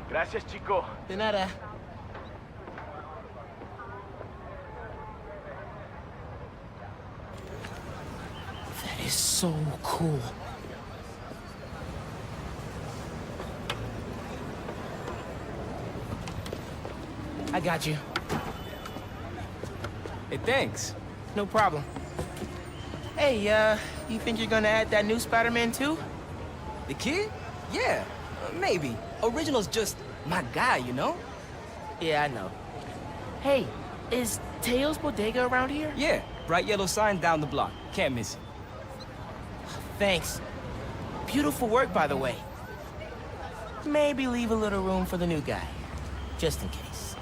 Gracias, chico. De nada. That is so cool. I got you. Hey, thanks. No problem. Hey, you think you're gonna add that new Spider-Man too? The kid? Yeah, maybe. Original's just my guy, you know? Yeah, I know. Hey, is Teo's Bodega around here? Yeah, bright yellow sign down the block. Can't miss it. Thanks. Beautiful work, by the way. Maybe leave a little room for the new guy, just in case.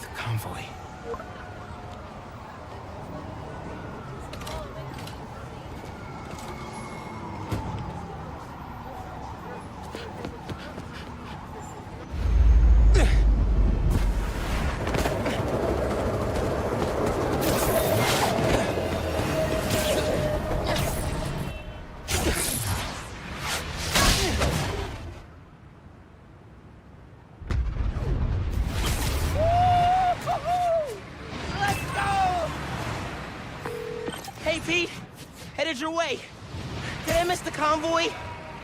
The convoy. Headed your way. Did I miss the convoy?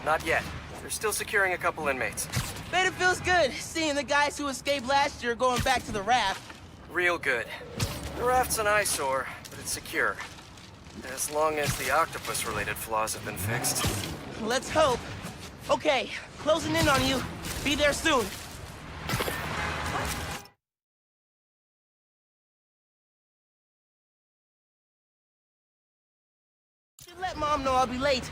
Not yet. They're still securing a couple inmates. Bet it feels good seeing the guys who escaped last year going back to the raft. Real good. The raft's an eyesore, but it's secure. As long as the octopus-related flaws have been fixed. Let's hope. Okay, closing in on you. Be there soon. Let Mom know I'll be late.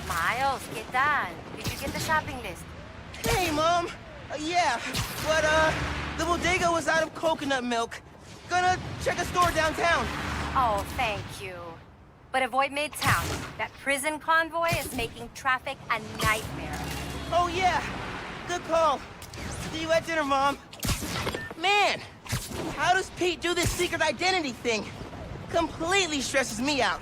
Miles, ¿qué tal? Did you get the shopping list? Hey, Mom. Yeah, but, the bodega was out of coconut milk. Gonna check a store downtown. Oh, thank you. But avoid Midtown. That prison convoy is making traffic a nightmare. Oh, yeah. Good call. See you at dinner, Mom. Man, how does Pete do this secret identity thing? Completely stresses me out.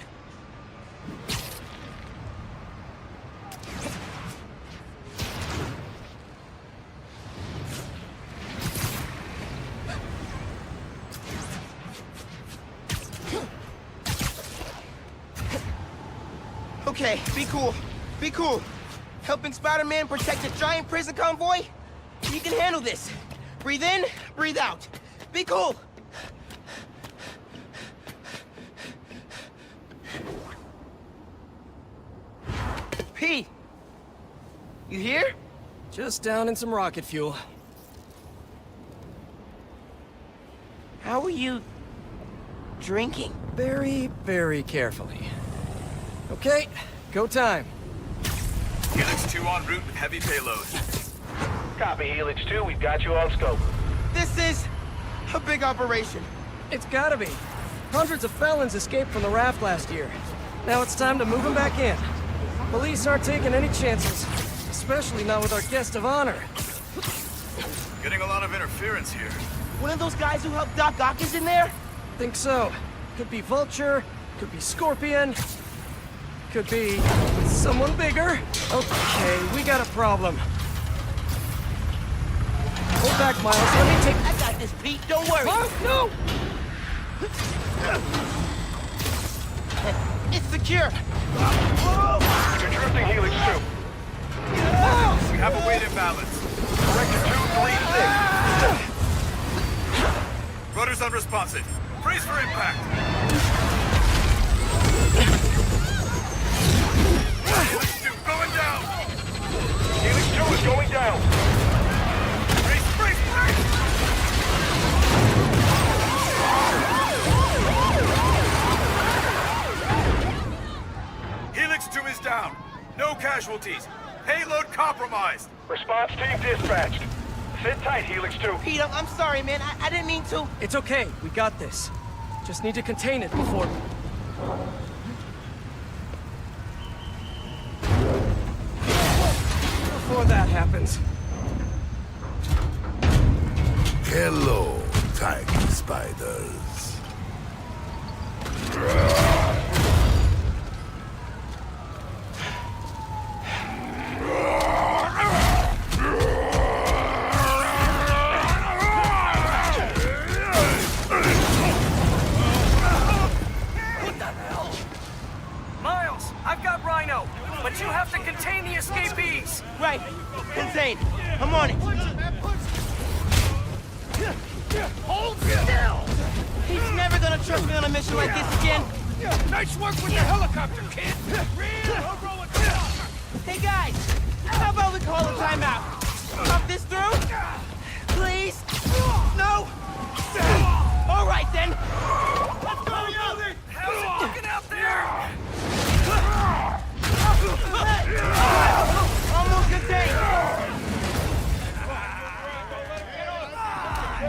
Okay, be cool. Be cool. Helping Spider-Man protect a giant prison convoy? You can handle this. Breathe in, breathe out. Be cool. Pete! You here? Just down in some rocket fuel. How are you drinking? Very, very carefully. Okay, go time. Helix 2 en route with heavy payload. Copy, Helix 2. We've got you on scope. This is a big operation. It's gotta be. Hundreds of felons escaped from the raft last year. Now it's time to move them back in. Police aren't taking any chances, especially not with our guest of honor. Getting a lot of interference here. One of those guys who helped Doc Ock is in there? Think so. Could be Vulture, could be Scorpion, could be someone bigger. Okay, we got a problem. Hold back, Miles. Let me take... I got this, Pete. Don't worry. Huh? No! It's secure. You're drifting, Helix 2. We have a weight imbalance. Corrected 236. Rudder's unresponsive. Brace for impact. Helix 2 going down. Helix 2 is going down. Brace, brace, brace! Helix 2 is down. No casualties. Payload compromised. Response team dispatched. Sit tight, Helix 2. Pete, I'm sorry, man. I didn't mean to. It's okay. We got this. Just need to contain it before... Before that. happens. Hello, tiny spiders. Miles, I've got Rhino, but you have to contain the escapees. Right. Contain. I'm on it. Hold still! He's never gonna trust me on a mission like this again. Nice work with the helicopter, kid! Real heroic stuff! Hey guys, how about we call a timeout? Talk this through? Please? No? All right then. Let's go, Yogi! How's it looking out there? Almost contained.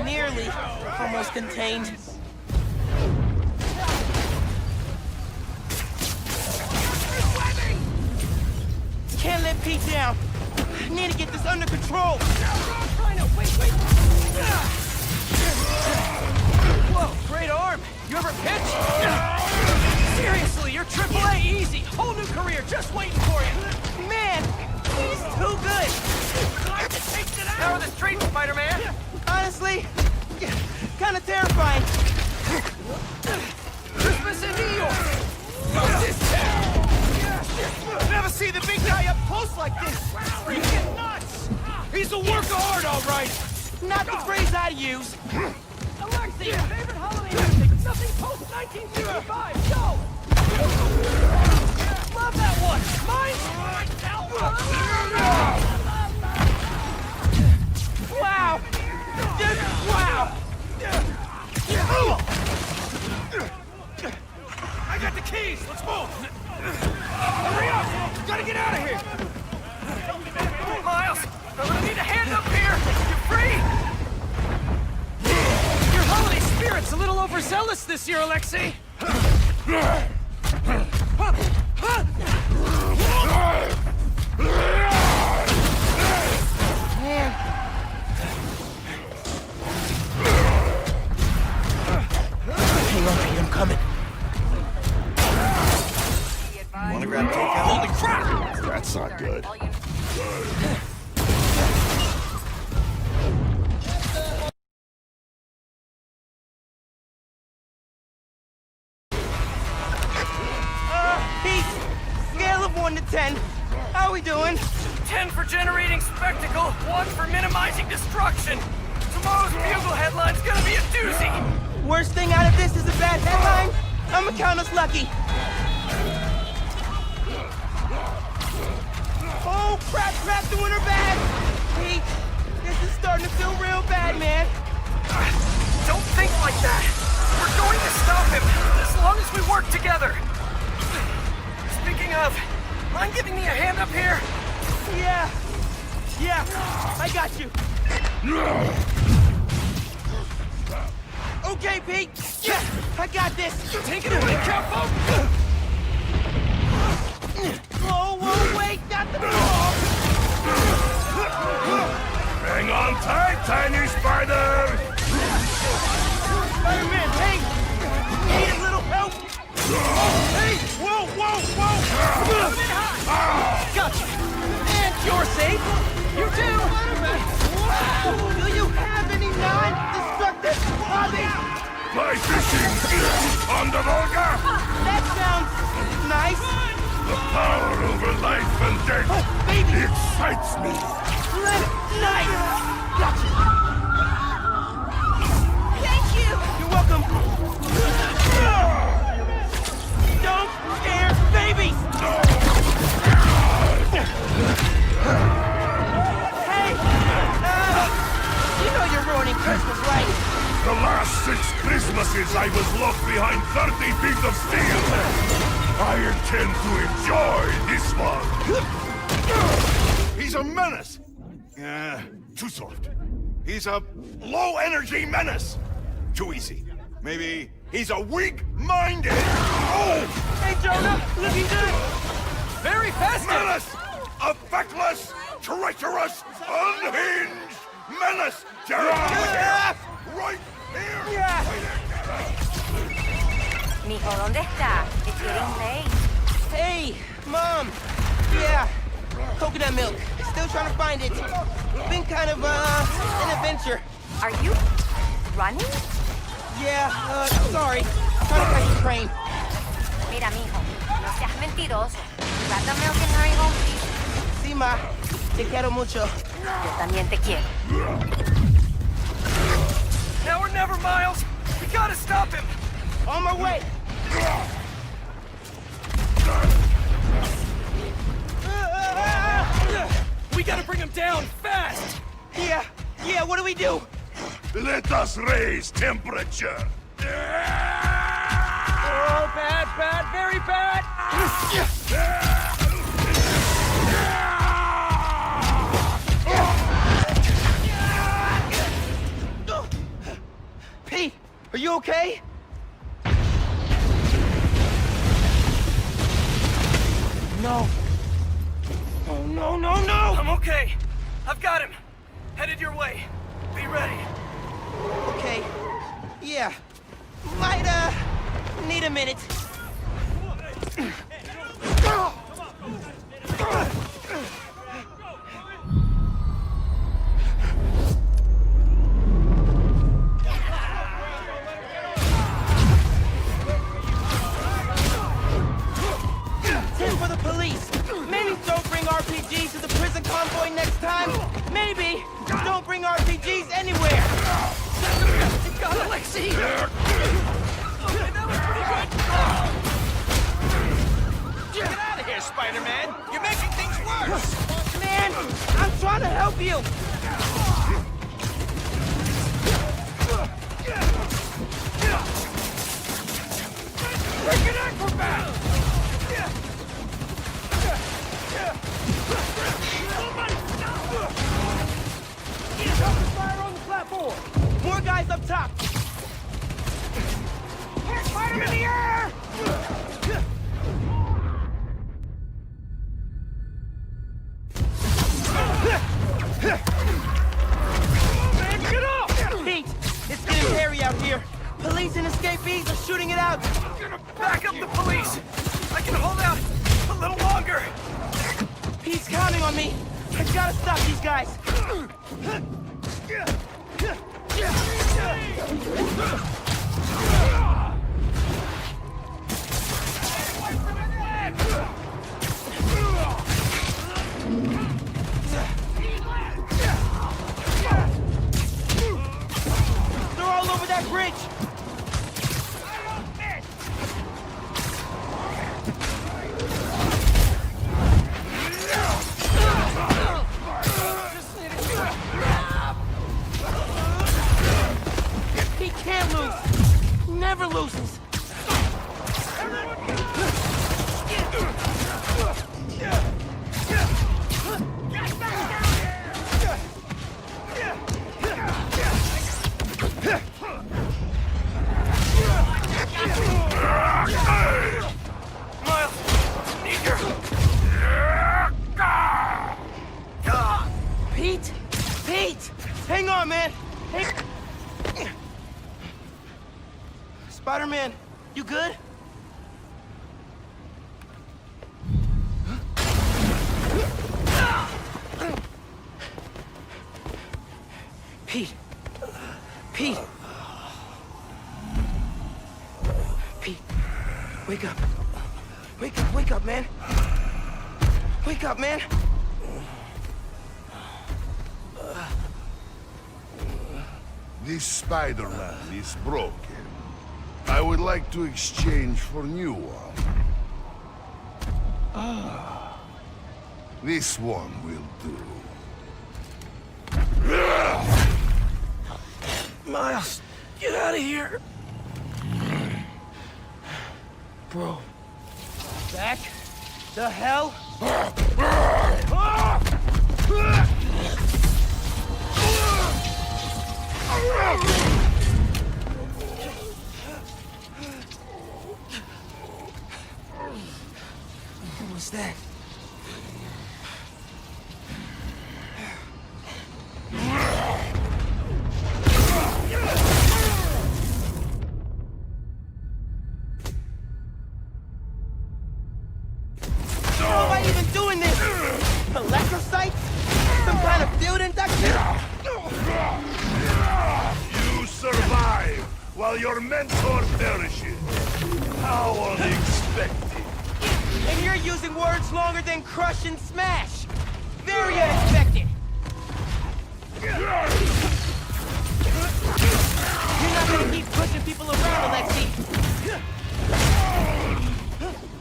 Nearly almost contained. Can't let Pete down. Need to get this under control. Wait. Whoa, great arm. You ever pitch? Seriously, you're AAA easy. Whole new career just waiting for you. Man, he's too good. How are the streets, Spider-Man? Honestly, kind of terrifying. Christmas in New York. Never see the big guy up close like this. Freaking nuts! He's a work of art, all right. Not the phrase I use. Alexi, favorite holiday music. Nothing post 1965. Go. Love that one. Mine. Wow. Just wow. I got the keys. Let's move. Hurry up! Gotta get out of here! Miles, I'm gonna need a hand up here! You're free! Your holiday spirit's a little overzealous this year, Alexei! Man. Hang on, Pete, I'm coming. Wanna grab takeout? Holy crap! That's not good. Pete, scale of 1 to 10. How we doing? 10 for generating spectacle, 1 for minimizing destruction. Tomorrow's Bugle headline's gonna be a doozy. Worst thing out of this is a bad headline? I'ma count us lucky. Oh, crap, doing her bad. Pete, this is starting to feel real bad, man. Don't think like that. We're going to stop him, as long as we work together. Speaking of, mind giving me a hand up here? Yeah, I got you. Okay, Pete. Yeah, I got this. Take it away, Capo! Whoa, wait, not the ball. Hang on tight, tiny spider! Spider-Man, hey! Need a little help? Hey! Whoa! Gotcha! And you're safe! You too! Wow! Do you have any non-destructive hobbies? Fly fishing on the Volga! That sounds nice. The power over life and death Baby! excites me. Nice! Gotcha! Thank you! You're welcome. Don't scare babies! Hey! You know you're ruining Christmas, right? The last 6 Christmases I was locked behind 30 feet of steel. I intend to enjoy this one. He's a menace. Too soft. He's a low-energy menace. Too easy. Maybe he's a weak-minded. Oh! Hey, Jonah, looking good. Very festive! Menace! A feckless treacherous, unhinged menace! Gerard! Right here! Mijo, ¿dónde está? It's getting late. Hey, Mom! Yeah, coconut milk. Still trying to find it. Been kind of, an adventure. Are you running? Yeah, sorry. Trying to catch the train. Mira, mijo, no seas mentiroso. Grab the milk and hurry home, please. Sí, ma. Te quiero mucho. Yo también te quiero. Now or never, Miles! We gotta stop him! On my way! We gotta bring him down, fast! Yeah, what do we do? Let us raise temperature. Oh, bad, very bad! Pete, are you okay? No. Oh, no! I'm okay. I've got him. Headed your way. Be ready. Okay. Yeah. Might, need a minute. Tip for the police. Maybe don't bring RPGs to the prison convoy next time. Maybe don't bring RPGs anywhere. It's got Alexei! That was pretty good! Get out of here, Spider-Man! You're making things worse! Man, I'm trying to help you. Like an acrobat! Fire on the platform! More guys up top. Fight him in the air! Man, get up! Pete, it's getting hairy out here. Police and escapees are shooting it out. I'm gonna back up the police! I can hold out a little longer! Pete's counting on me. I gotta stop these guys. They're all over that bridge. He can't lose. Never loses. Miles, need your... Pete? Pete! Hang on, man. Hey. Spider-Man, you good? Pete. Pete. Pete. Wake up. Wake up, man. Wake up, man. This Spider-Man is broken. I would like to exchange for new one. This one will do. Miles, get out of here! Bro. Back the hell? What was that? your mentor perishes. How unexpected. And you're using words longer than crush and smash. Very unexpected. You're not gonna keep pushing people around, Alexei.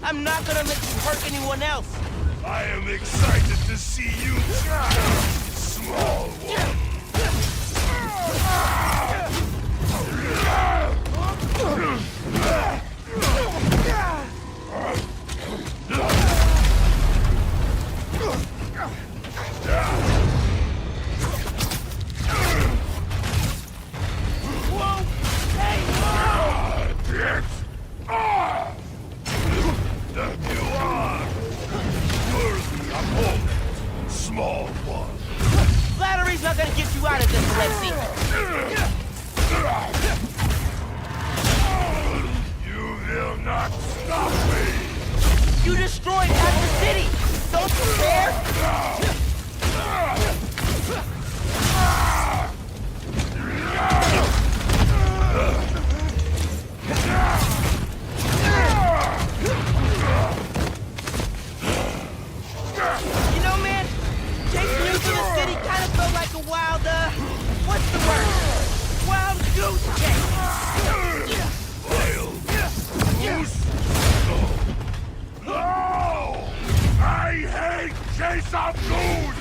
I'm not gonna let you hurt anyone else. I am excited to see you try, small one. There you are! Worthy opponent, small one. Flattery's not gonna get you out of this, Alexei. You will not stop me! You destroyed half the city! Don't you care? You know, man, taking you to the city kind of felt like a wild, what's the word? Wild goose chase! Wild goose? No! I hate chase of goose!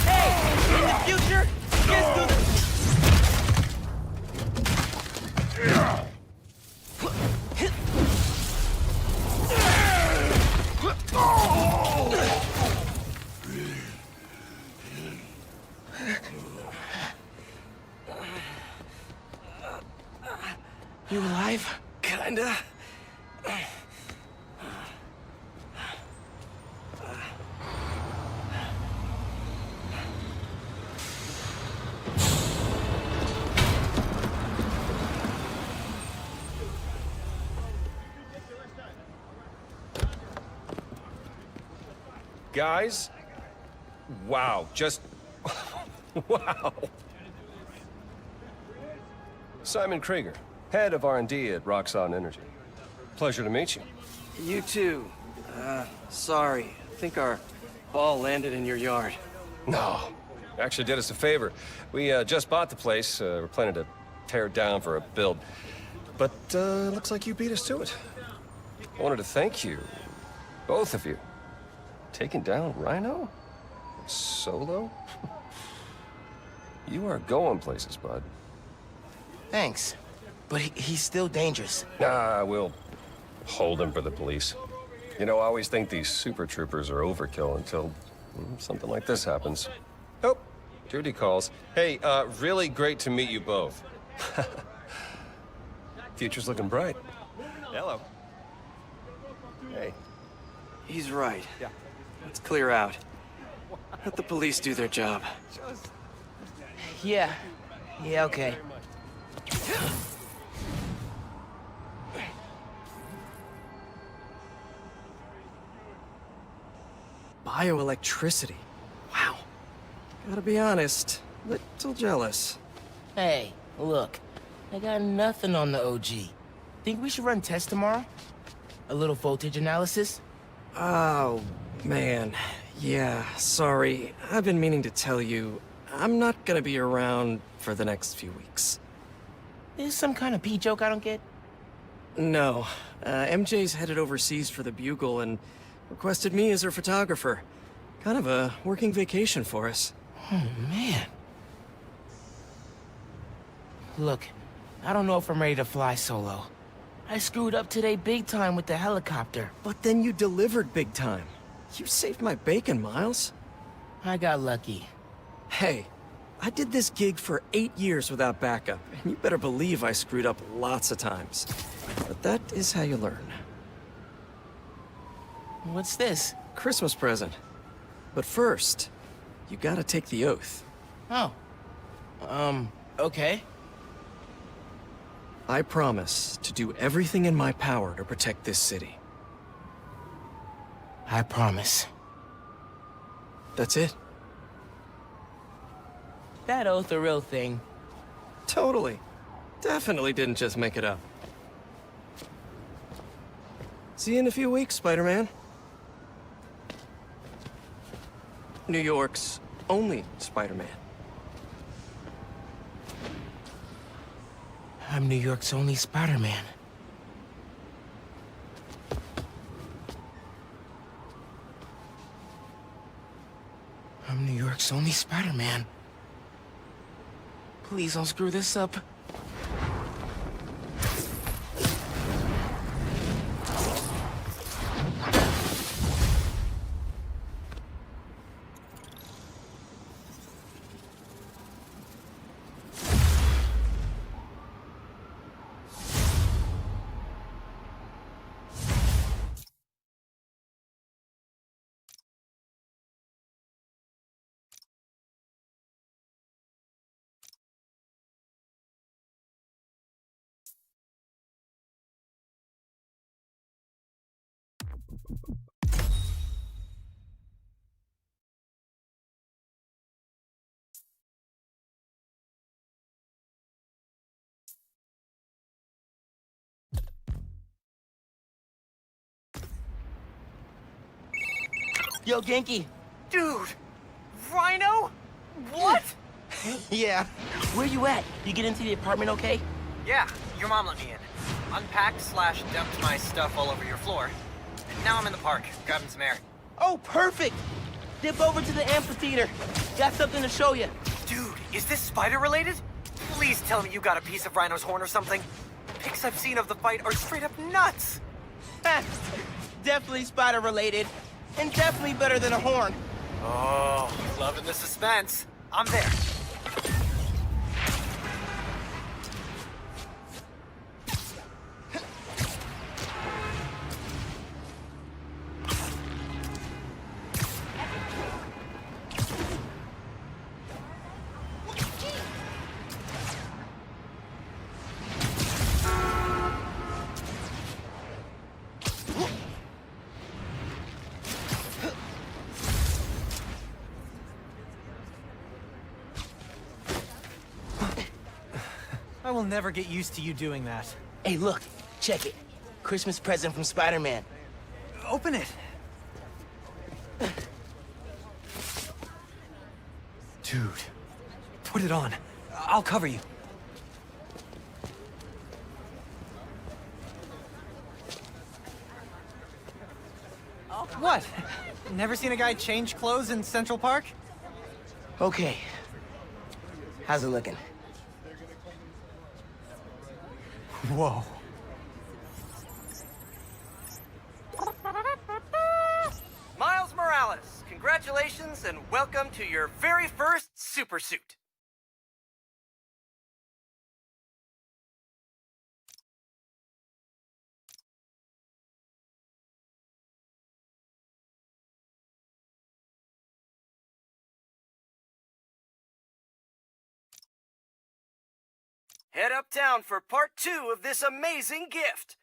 Hey, in the future, just do the... You alive? Kinda. Guys? Wow, just... wow. Simon Krieger, head of R&D at Roxxon Energy. Pleasure to meet you. You too. Sorry. I think our ball landed in your yard. No, actually did us a favor. We just bought the place. We're planning to tear it down for a build. But looks like you beat us to it. I wanted to thank you, both of you. Taking down Rhino? Solo? You are going places, bud. Thanks. But he's still dangerous. Nah, we'll hold him for the police. You know, I always think these super troopers are overkill until something like this happens. Oh, duty calls. Hey, really great to meet you both. Future's looking bright. Hello. Hey. He's right. Yeah. Let's clear out. Let the police do their job. Yeah. Yeah, okay. Bioelectricity. Wow. Gotta be honest, little jealous. Hey, look. I got nothing on the OG. Think we should run tests tomorrow? A little voltage analysis? Oh, man. Yeah, sorry. I've been meaning to tell you, I'm not gonna be around for the next few weeks. Is some kind of pee joke I don't get? No. MJ's headed overseas for the Bugle and requested me as her photographer. Kind of a working vacation for us. Oh, man. Look, I don't know if I'm ready to fly solo. I screwed up today big time with the helicopter. But then you delivered big time. You saved my bacon, Miles. I got lucky. Hey, I did this gig for 8 years without backup, and you better believe I screwed up lots of times. But that is how you learn. What's this? Christmas present. But first, you gotta take the oath. Oh. Okay. I promise to do everything in my power to protect this city. I promise. That's it. That oath a real thing? Totally. Definitely didn't just make it up. See you in a few weeks, Spider-Man. New York's only Spider-Man. I'm New York's only Spider-Man. I'm New York's only Spider-Man. Please don't screw this up. Yo, Genki. Dude! Rhino? What? Yeah. Where you at? You get into the apartment okay? Yeah, your mom let me in. Unpacked/dumped my stuff all over your floor. And now I'm in the park, grabbing some air. Oh, perfect! Dip over to the amphitheater. Got something to show you. Dude, is this spider related? Please tell me you got a piece of Rhino's horn or something. Pics I've seen of the fight are straight up nuts. Definitely spider related. And definitely better than a horn. Oh, loving the suspense. I'm there. I will never get used to you doing that. Hey, look. Check it. Christmas present from Spider-Man. Open it. Dude, put it on. I'll cover you. What? Never seen a guy change clothes in Central Park? Okay. How's it looking? Whoa. Miles Morales, congratulations and welcome to your very first super suit. Head uptown for part 2 of this amazing gift.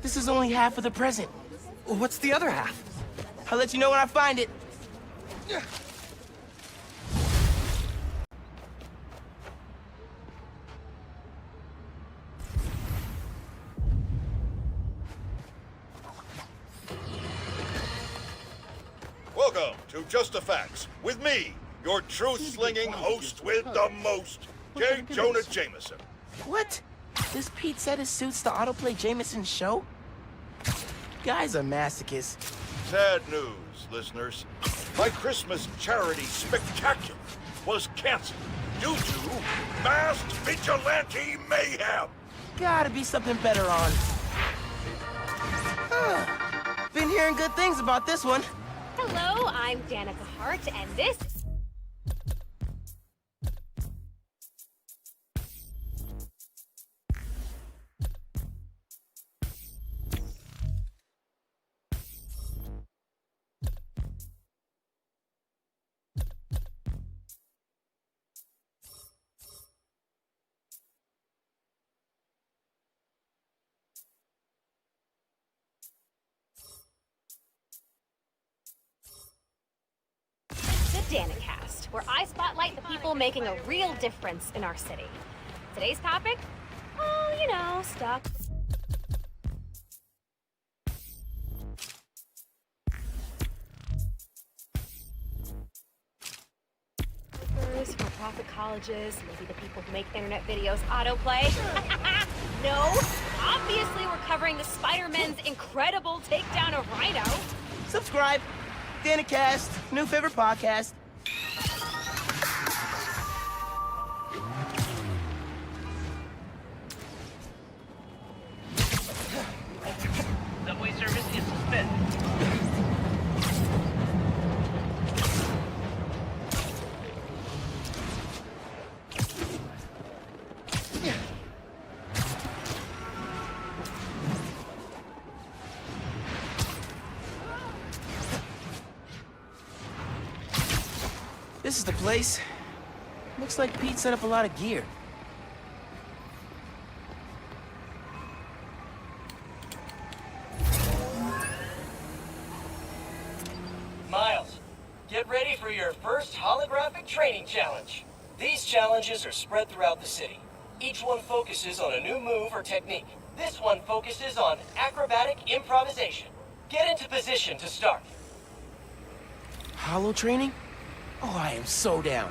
This is only half of the present. What's the other half? I'll let you know when I find it. Welcome to Just the Facts with me, your truth-slinging host with the most, J. Jonah Jameson. What? This Pete said his suits the autoplay Jameson's show? Guy's a masochist. Sad news, listeners. My Christmas charity spectacular was canceled due to masked vigilante mayhem. Gotta be something better on. Been hearing good things about this one. Hello, I'm Danica Hart, and this... Danicast, where I spotlight the people making a real difference in our city. Today's topic? Oh, you know, stuff. For-profit colleges, maybe the people who make internet videos autoplay. No, obviously we're covering the Spider-Man's incredible takedown of Rhino. Subscribe. Danicast, new favorite podcast. Subway service is suspended. This is the place. Looks like Pete set up a lot of gear. Miles, get ready for your first holographic training challenge. These challenges are spread throughout the city. Each one focuses on a new move or technique. This one focuses on acrobatic improvisation. Get into position to start. Holo training? Oh, I am so down.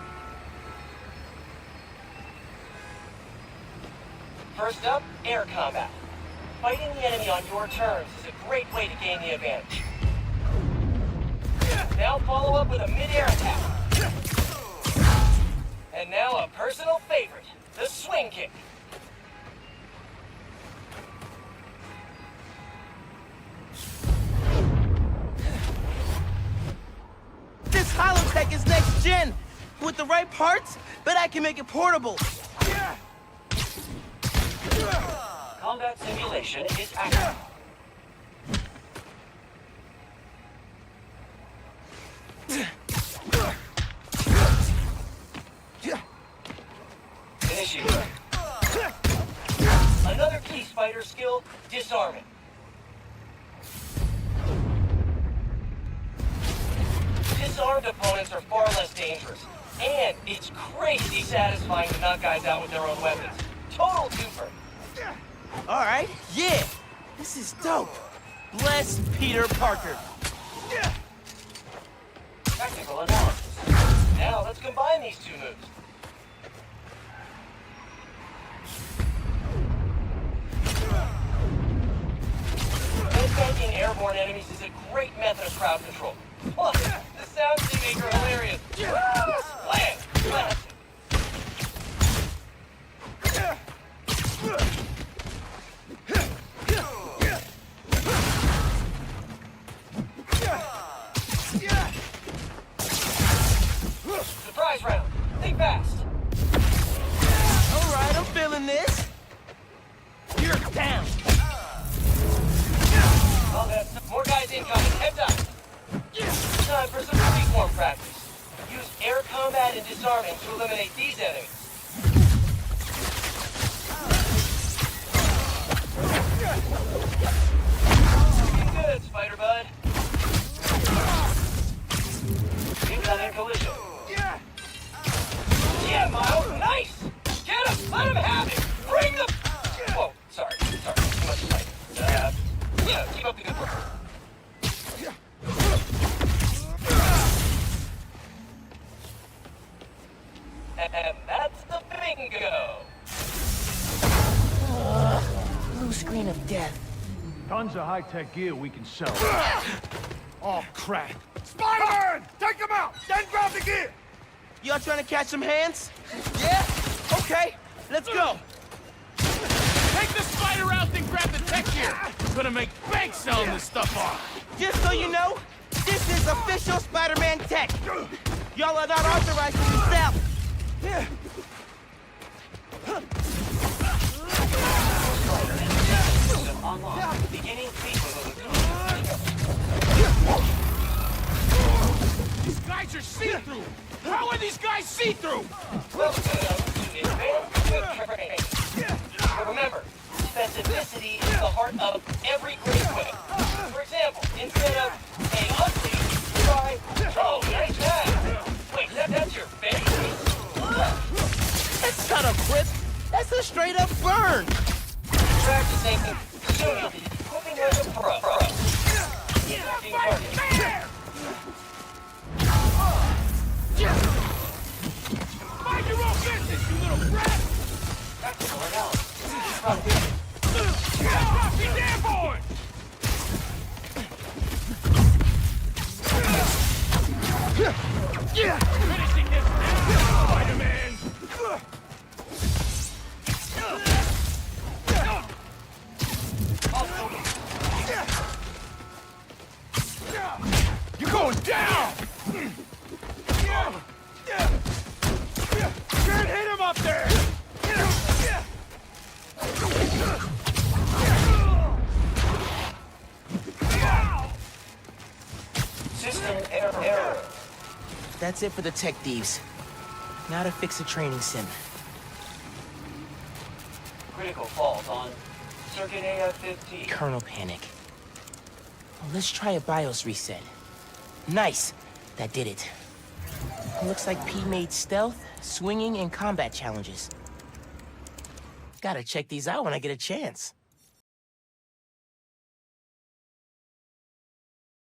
First up, air combat. Fighting the enemy on your terms is a great way to gain the advantage. Now follow up with a mid-air attack. And now a personal favorite, the swing kick. This holotech is next gen. With the right parts, bet I can make it portable. Combat simulation is active. Initiate. Another key spider skill, disarming. Disarmed opponents are far less dangerous. And it's crazy satisfying to knock guys out with their own weapons. Total twofer. Alright, yeah. This is dope. Bless Peter Parker. Technical analysis. Now let's combine these two moves. Tanking airborne enemies is a great method of crowd control. Plus, the sounds they make are hilarious. Slam! Slam! Surprise round. Think fast. Alright, I'm feeling this. You're down. Oh, that's more guys incoming. Heads up. Time for some freeform practice. Use air combat and disarming to eliminate these enemies. Looking good, Spider Bud. Incoming collision. Yeah, Miles, nice! Get him! Let him have it! Bring the... Whoa, sorry. Too much fight. Yeah, keep up the good work. And that's the bingo! Blue screen of death. Tons of high-tech gear we can sell. Oh, crap. Spider-Man! Take him out! Then grab the gear! Y'all trying to catch some hands? Yeah? Okay, let's go. Take the spider out, then grab the tech gear. Gonna make bank selling this stuff off. Just so you know, this is official Spider-Man tech. Y'all are not authorized to sell. Beginning sequence. These guys are see-through. How are these guys see-through? Welcome to advanced whip training. Remember, specificity is the heart of every great whip. For example, instead of, hey, ugly, try, oh, nice pass. Wait, that's your face? That's not a whip. That's a straight-up burn. Practicing, soon you'll be whipping like a pro. Mind your own business, you little brat! Tactical analysis. Drop your damn board! Finishing this now, Spider-Man! You're going down! Can't hit him up there! System error. That's it for the tech thieves. Now to fix a training sim. Critical fault on circuit AF-15. Kernel panic. Well, let's try a BIOS reset. Nice. That did it. Looks like P made stealth, swinging, and combat challenges. Gotta check these out when I get a chance.